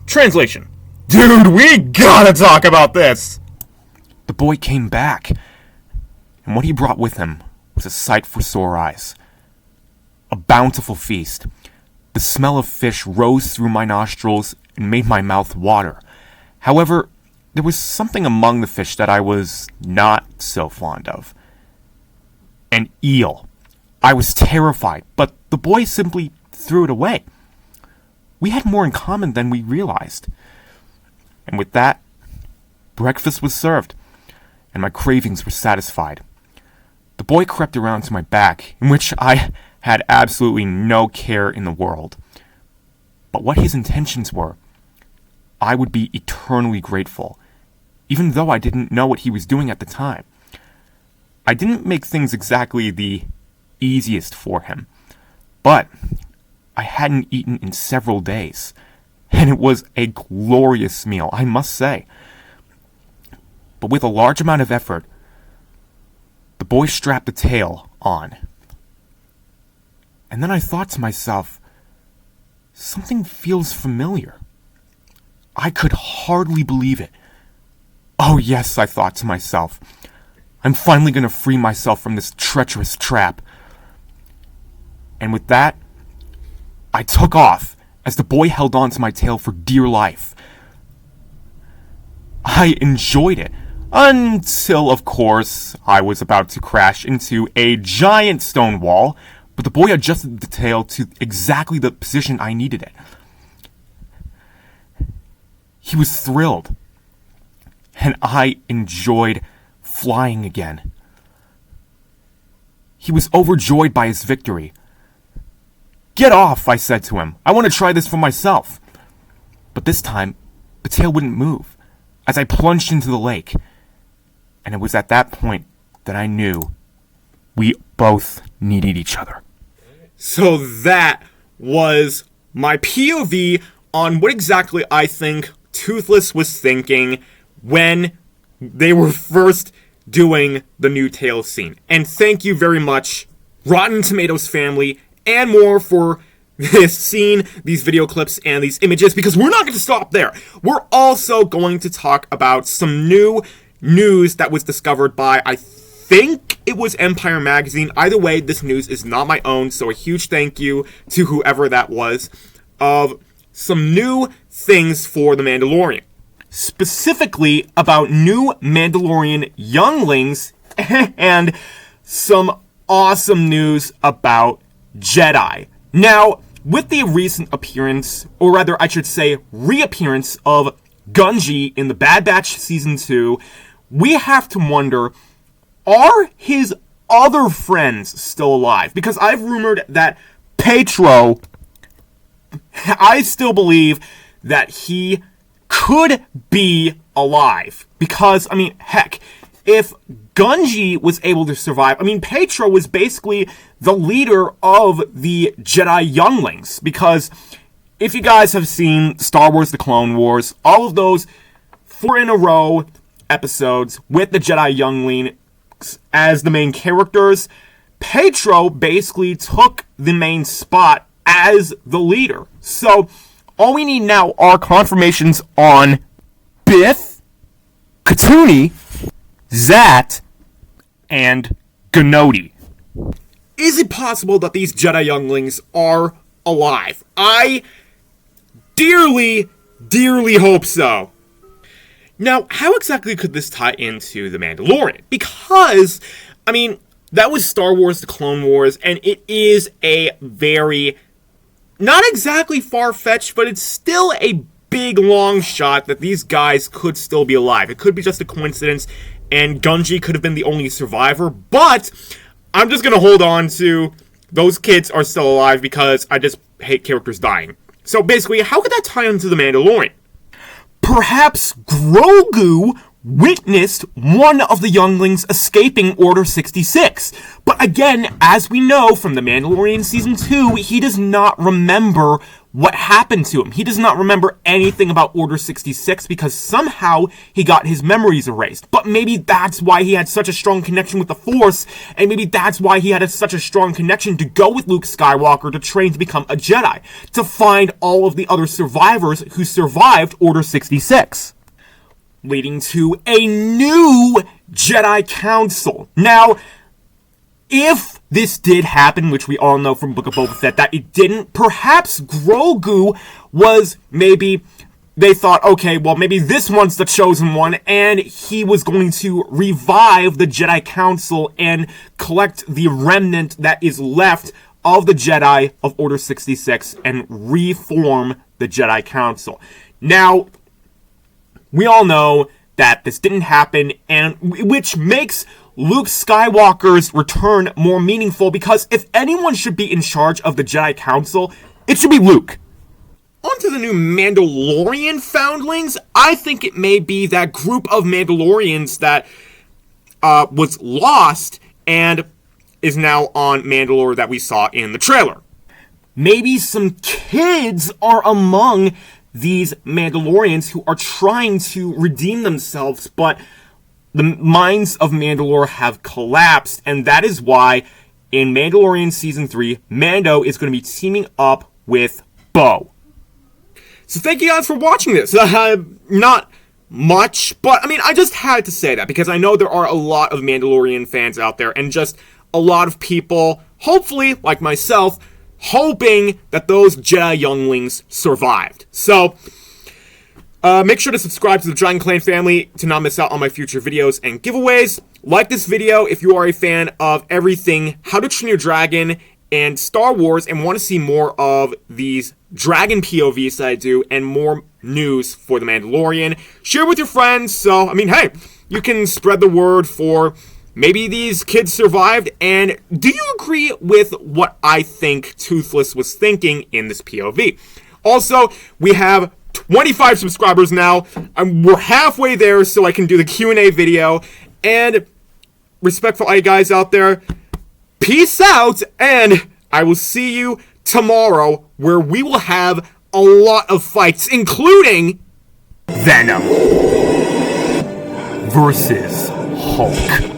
Translation. Dude, we gotta talk about this! The boy came back, and what he brought with him was a sight for sore eyes. A bountiful feast. The smell of fish rose through my nostrils and made my mouth water. However, there was something among the fish that I was not so fond of. An eel. I was terrified, but the boy simply threw it away. We had more in common than we realized. And with that, breakfast was served, and my cravings were satisfied. The boy crept around to my back, in which I had absolutely no care in the world. But what his intentions were, I would be eternally grateful, even though I didn't know what he was doing at the time. I didn't make things exactly the easiest for him, but I hadn't eaten in several days, and it was a glorious meal, I must say. But with a large amount of effort, the boy strapped the tail on. And then I thought to myself, something feels familiar. I could hardly believe it. Oh yes, I thought to myself, I'm finally going to free myself from this treacherous trap. And with that, I took off as the boy held on to my tail for dear life. I enjoyed it until, of course, I was about to crash into a giant stone wall, but the boy adjusted the tail to exactly the position I needed it. He was thrilled, and I enjoyed flying again. He was overjoyed by his victory. "Get off," I said to him. "I want to try this for myself." But this time, the tail wouldn't move as I plunged into the lake. And it was at that point that I knew we both needed each other. So that was my POV on what exactly I think Toothless was thinking when they were first doing the new Tails scene. And thank you very much, Rotten Tomatoes family, and more for this scene, these video clips, and these images, because we're not going to stop there. We're also going to talk about some new news that was discovered by, I think it was Empire Magazine. Either way, this news is not my own, so a huge thank you to whoever that was, of some new things for The Mandalorian. Specifically about new Mandalorian younglings and some awesome news about Jedi. Now, with the recent appearance, or rather I should say reappearance of Gungi in the Bad Batch Season 2, we have to wonder, are his other friends still alive? Because I've rumored that Petro, I still believe that he could be alive. Because, I mean, heck, if Gungi was able to survive, I mean, Petro was basically the leader of the Jedi younglings. Because if you guys have seen Star Wars The Clone Wars, all of those 4 in a row episodes with the Jedi younglings as the main characters, Petro basically took the main spot as the leader. So, all we need now are confirmations on Biff, Katuni, Zat, and Gnodi. Is it possible that these Jedi younglings are alive? I dearly, dearly hope so. Now, how exactly could this tie into The Mandalorian? Because, I mean, that was Star Wars The Clone Wars, and it is a very, not exactly far-fetched, but it's still a big, long shot that these guys could still be alive. It could be just a coincidence, and Gungi could have been the only survivor, but I'm just gonna hold on to those kids are still alive because I just hate characters dying. So basically, how could that tie into The Mandalorian? Perhaps Grogu witnessed one of the younglings escaping Order 66. But again, as we know from The Mandalorian Season 2, he does not remember what happened to him. He does not remember anything about Order 66 because somehow he got his memories erased. But maybe that's why he had such a strong connection with the Force, and maybe that's why he had such a strong connection to go with Luke Skywalker to train to become a Jedi, to find all of the other survivors who survived Order 66. Leading to a new Jedi Council. Now, if this did happen, which we all know from Book of Boba Fett that it didn't, perhaps Grogu was maybe, they thought, okay, well, maybe this one's the chosen one, and he was going to revive the Jedi Council and collect the remnant that is left of the Jedi of Order 66 and reform the Jedi Council. Now, we all know that this didn't happen, and which makes Luke Skywalker's return more meaningful, because if anyone should be in charge of the Jedi Council, it should be Luke. On to the new Mandalorian foundlings. I think it may be that group of Mandalorians that was lost and is now on Mandalore that we saw in the trailer. Maybe some kids are among these Mandalorians who are trying to redeem themselves, but the minds of Mandalore have collapsed, and that is why in Mandalorian Season 3, Mando is going to be teaming up with Bo. So thank you guys for watching this. Not much, but I mean, I just had to say that because I know there are a lot of Mandalorian fans out there, and just a lot of people, hopefully, like myself, hoping that those Jedi younglings survived. So, make sure to subscribe to the Dragon Clan family to not miss out on my future videos and giveaways. Like this video if you are a fan of everything How to Train Your Dragon and Star Wars and want to see more of these Dragon POVs that I do and more news for The Mandalorian. Share with your friends, so, I mean, hey, you can spread the word for maybe these kids survived, and do you agree with what I think Toothless was thinking in this POV? Also, we have 25 subscribers now. We're halfway there, so I can do the Q&A video. And respect for all you guys out there, peace out, and I will see you tomorrow, where we will have a lot of fights, including Venom versus Hulk.